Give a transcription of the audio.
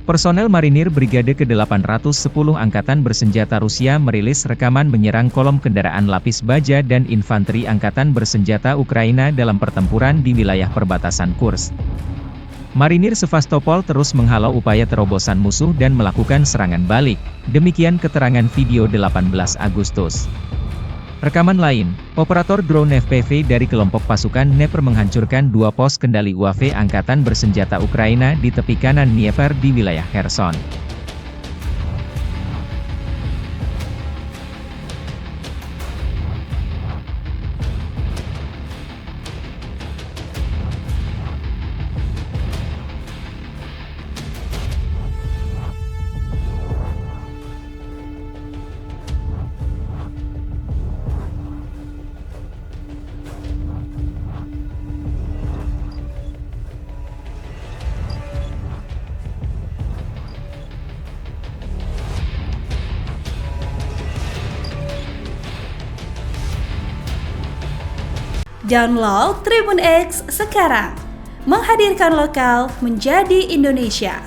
Personel Marinir Brigade ke-810 Angkatan Bersenjata Rusia merilis rekaman menyerang kolom kendaraan lapis baja dan infanteri Angkatan Bersenjata Ukraina dalam pertempuran di wilayah perbatasan Kursk. Marinir Sevastopol terus menghalau upaya terobosan musuh dan melakukan serangan balik, demikian keterangan video 18 Agustus. Rekaman lain, operator drone FPV dari kelompok pasukan Dnepr menghancurkan dua pos kendali UAV Angkatan Bersenjata Ukraina di tepi kanan Dnieper di wilayah Kherson. Download Tribun X sekarang, menghadirkan lokal menjadi Indonesia.